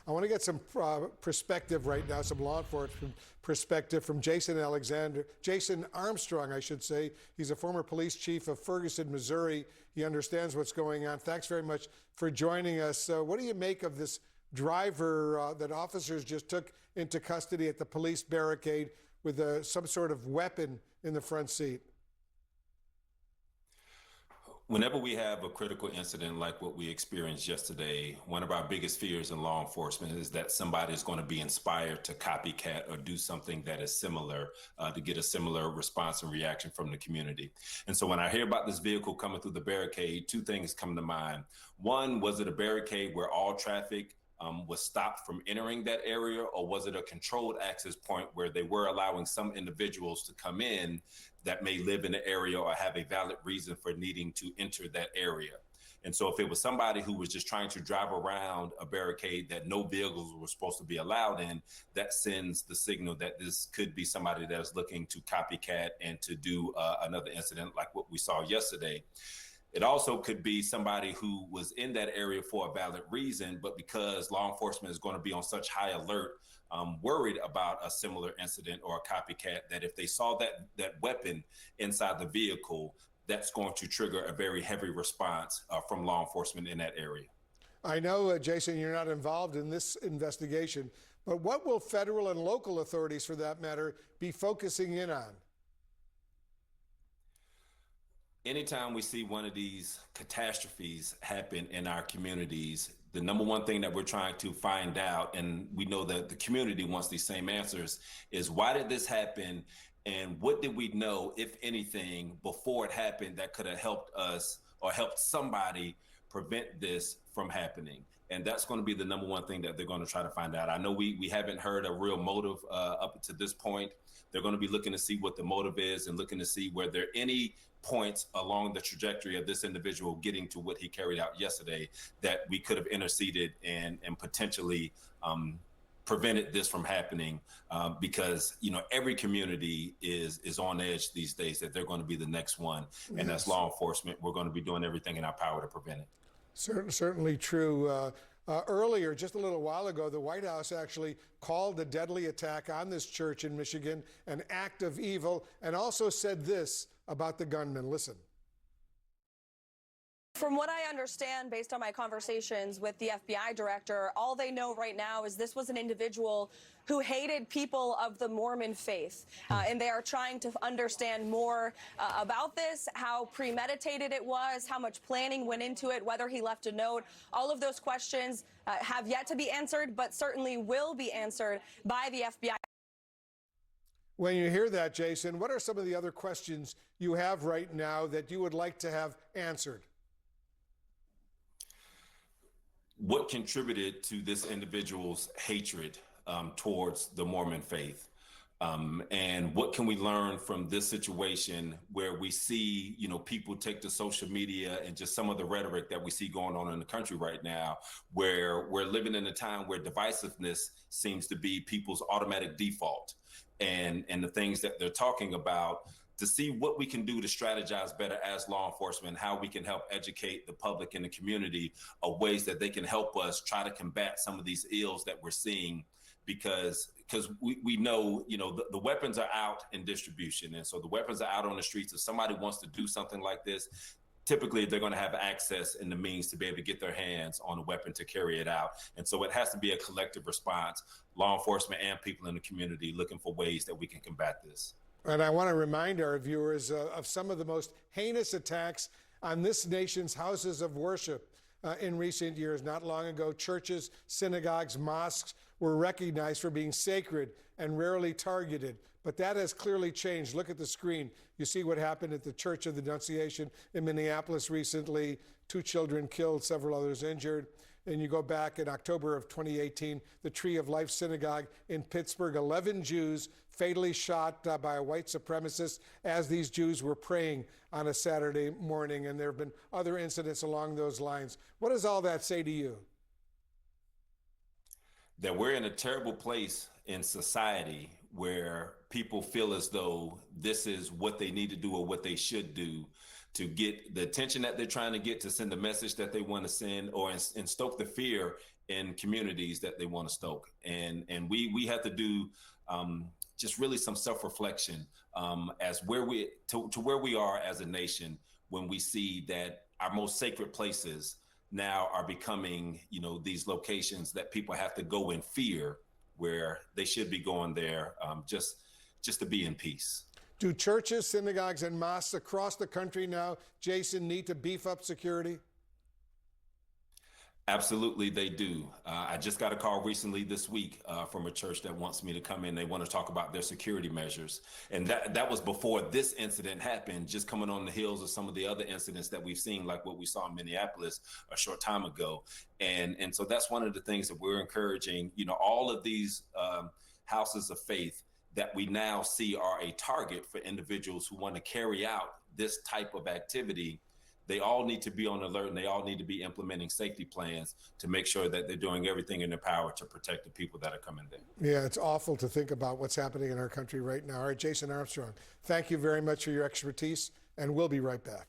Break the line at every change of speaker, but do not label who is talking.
I want to get some perspective right now, some law enforcement perspective from Jason Armstrong, I should say. He's a former police chief of Ferguson, Missouri. He understands what's going on. Thanks very much for joining us. What do you make of this driver that officers just took into custody at the police barricade with some sort of weapon in the front seat?
Whenever we have a critical incident like what we experienced yesterday, one of our biggest fears in law enforcement is that somebody is going to be inspired to copycat or do something that is similar to get a similar response and reaction from the community. And so when I hear about this vehicle coming through the barricade, two things come to mind. One, was it a barricade where all traffic was stopped from entering that area, or was it a controlled access point where they were allowing some individuals to come in that may live in the area or have a valid reason for needing to enter that area? And so if it was somebody who was just trying to drive around a barricade that no vehicles were supposed to be allowed in, that sends the signal that this could be somebody that is looking to copycat and to do another incident like what we saw yesterday. It also could be somebody who was in that area for a valid reason, but because law enforcement is going to be on such high alert, worried about a similar incident or a copycat, that if they saw that weapon inside the vehicle, that's going to trigger a very heavy response from law enforcement in that area.
I know, Jason, you're not involved in this investigation, but what will federal and local authorities, for that matter, be focusing in on?
Anytime we see one of these catastrophes happen in our communities, the number one thing that we're trying to find out, and we know that the community wants these same answers, is why did this happen? And what did we know, if anything, before it happened that could have helped us or helped somebody prevent this from happening? And that's going to be the number one thing that they're going to try to find out. I know we haven't heard a real motive up to this point. They're going to be looking to see what the motive is and looking to see were there any points along the trajectory of this individual getting to what he carried out yesterday that we could have interceded and potentially prevented this from happening, because every community is on edge these days that they're going to be the next one. And
Yes.
as law enforcement, we're going to be doing everything in our power to prevent it.
Certainly true. Earlier, just a little while ago, the White House actually called the deadly attack on this church in Michigan an act of evil, and also said this about the gunman. Listen.
From what I understand, based on my conversations with the FBI director, all they know right now is this was an individual who hated people of the Mormon faith. And they are trying to understand more about this, how premeditated it was, how much planning went into it, whether he left a note. All of those questions have yet to be answered, but certainly will be answered by the FBI.
When you hear that, Jason, what are some of the other questions you have right now that you would like to have answered?
What contributed to this individual's hatred towards the Mormon faith? And what can we learn from this situation where we see, people take to social media and just some of the rhetoric that we see going on in the country right now, where we're living in a time where divisiveness seems to be people's automatic default, and the things that they're talking about, to see what we can do to strategize better as law enforcement, how we can help educate the public and the community of ways that they can help us try to combat some of these ills that we're seeing, because we know, the weapons are out in distribution. And so the weapons are out on the streets. If somebody wants to do something like this, typically they're going to have access and the means to be able to get their hands on a weapon to carry it out. And so it has to be a collective response, law enforcement and people in the community looking for ways that we can combat this.
And I want to remind our viewers of some of the most heinous attacks on this nation's houses of worship in recent years. Not long ago, churches, synagogues, mosques were recognized for being sacred and rarely targeted. But that has clearly changed. Look at the screen. You see what happened at the Church of the Annunciation in Minneapolis recently. 2 children killed, several others injured. And you go back in October of 2018, the Tree of Life Synagogue in Pittsburgh, 11 Jews fatally shot by a white supremacist as these Jews were praying on a Saturday morning. And there have been other incidents along those lines. What does all that say to you?
That we're in a terrible place in society where people feel as though this is what they need to do or what they should do to get the attention that they're trying to get, to send the message that they want to send, or and stoke the fear in communities that they want to stoke. And we have to do just really some self-reflection as where we are as a nation when we see that our most sacred places now are becoming, these locations that people have to go in fear, where they should be going there just to be in peace.
Do churches, synagogues, and mosques across the country now, Jason, need to beef up security?
Absolutely, they do. I just got a call recently this week from a church that wants me to come in. They want to talk about their security measures. And that was before this incident happened, just coming on the heels of some of the other incidents that we've seen, like what we saw in Minneapolis a short time ago. And so that's one of the things that we're encouraging, all of these houses of faith that we now see are a target for individuals who want to carry out this type of activity. They all need to be on alert, and they all need to be implementing safety plans to make sure that they're doing everything in their power to protect the people that are coming there.
Yeah, it's awful to think about what's happening in our country right now. All right, Jason Armstrong, thank you very much for your expertise, and we'll be right back.